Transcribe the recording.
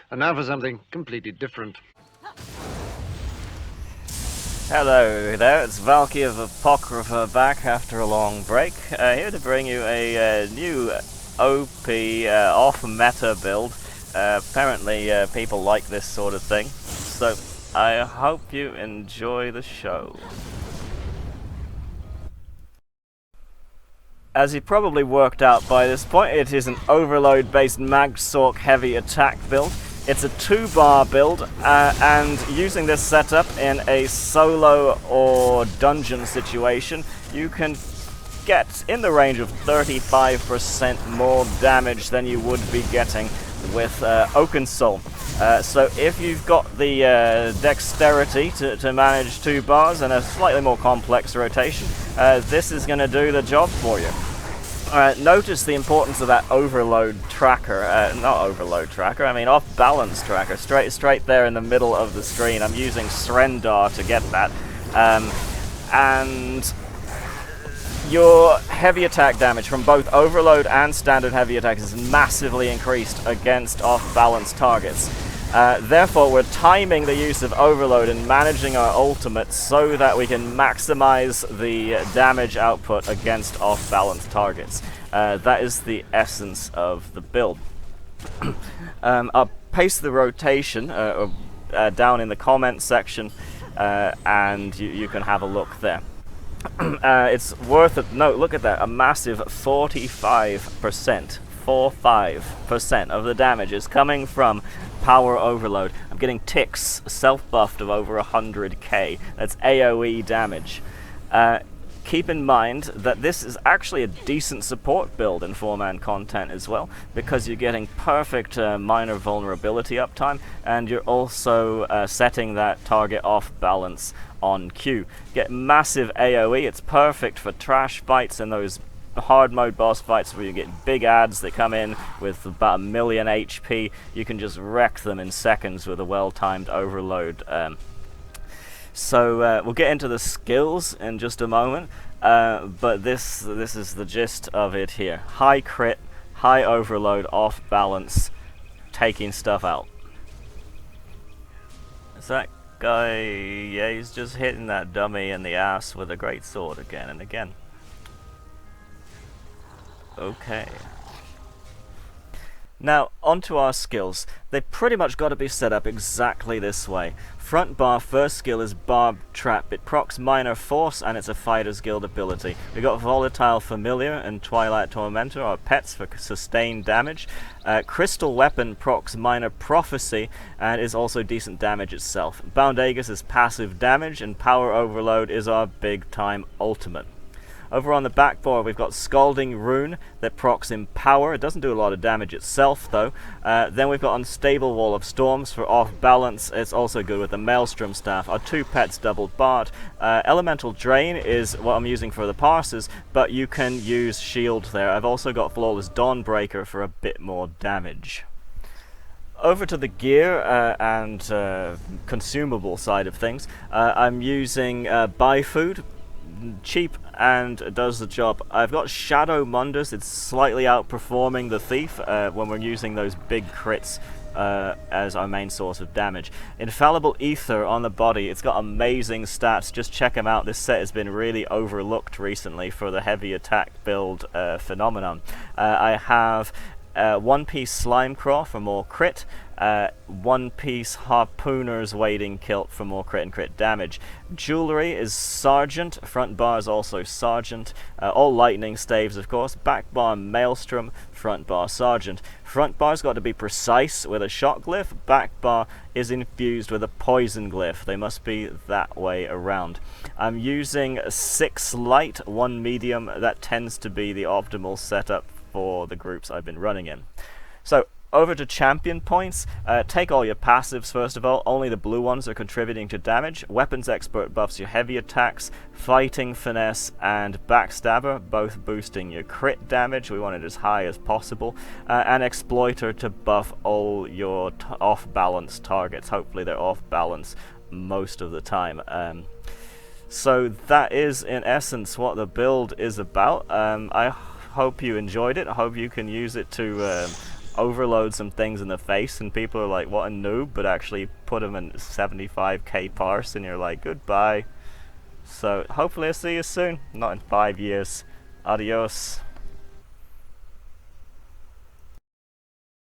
And now for something completely different. Hello there, it's Valky of Apocrypha back after a long break, here to bring you a new OP off-meta build. Apparently people like this sort of thing, so I hope you enjoy the show. As you probably worked out by this point, it is an overload-based Magsorc heavy attack build. It's a 2-bar build, and using this setup in a solo or dungeon situation, you can get in the range of 35% more damage than you would be getting with Oakensoul. So if you've got the dexterity to manage 2 bars and a slightly more complex rotation, this is going to do the job for you. Notice the importance of that overload tracker, not overload tracker, I mean off balance tracker, straight there in the middle of the screen. I'm using Srendar to get that. And your heavy attack damage from both overload and standard heavy attack is massively increased against off balance targets. Therefore, we're timing the use of overload and managing our ultimate so that we can maximize the damage output against off-balance targets. That is the essence of the build. I'll paste the rotation down in the comment section, and you can have a look there. It's worth it. No, look at that, a massive 45%. 45% of the damage is coming from power overload. I'm getting ticks self-buffed of over 100k. That's AoE damage. Keep in mind that this is actually a decent support build in 4-man content as well, because you're getting perfect minor vulnerability uptime, and you're also setting that target off balance on Q. Get massive AoE. It's perfect for trash fights and those hard mode boss fights where you get big adds that come in with about 1 million HP. You can just wreck them in seconds with a well-timed overload. So we'll get into the skills in just a moment, but this is the gist of it here. High crit, high overload, off balance, taking stuff out. Is that guy? Yeah, he's just hitting that dummy in the ass with a great sword again and again. Okay. Now, onto our skills. They pretty much got to be set up exactly this way. Front bar first skill is Barbed Trap. It procs minor force and it's a fighter's guild ability. We got Volatile Familiar and Twilight Tormentor, our pets, for sustained damage. Crystal Weapon procs minor prophecy and is also decent damage itself. Bound Aegis is passive damage, and Power Overload is our big time ultimate. Over on the backboard we've got Scalding Rune that procs in power. It doesn't do a lot of damage itself though. Then we've got Unstable Wall of Storms for off balance. It's also good with the Maelstrom staff. Our 2 pets double barred. Elemental Drain is what I'm using for the parsers, but you can use shield there. I've also got Flawless Dawnbreaker for a bit more damage. Over to the gear and consumable side of things. I'm using Buy Food. Cheap and does the job. I've got Shadow Mundus. It's slightly outperforming the Thief when we're using those big crits as our main source of damage. Infallible Ether on the body. It's got amazing stats. Just check them out. This set has been really overlooked recently for the heavy attack build phenomenon. I have 1-piece Slime Craw for more crit, 1-piece Harpooner's Wading Kilt for more crit and crit damage. Jewelry is Sergeant, front bar is also Sergeant, all lightning staves of course, back bar Maelstrom, front bar Sergeant. Front bar's got to be precise with a shot glyph, back bar is infused with a poison glyph. They must be that way around. I'm using 6 light, 1 medium. That tends to be the optimal setup for the groups I've been running in. So over to champion points. Take all your passives first of all. Only the blue ones are contributing to damage. Weapons expert buffs your heavy attacks, fighting finesse and backstabber, both boosting your crit damage. We want it as high as possible. And exploiter to buff all your off balance targets. Hopefully they're off balance most of the time. So that is in essence what the build is about. I hope you enjoyed it. I hope you can use it to overload some things in the face and people are like, what a noob, but actually put them in 75k parse and you're like, goodbye. So hopefully I'll see you soon, not in 5 years. Adios.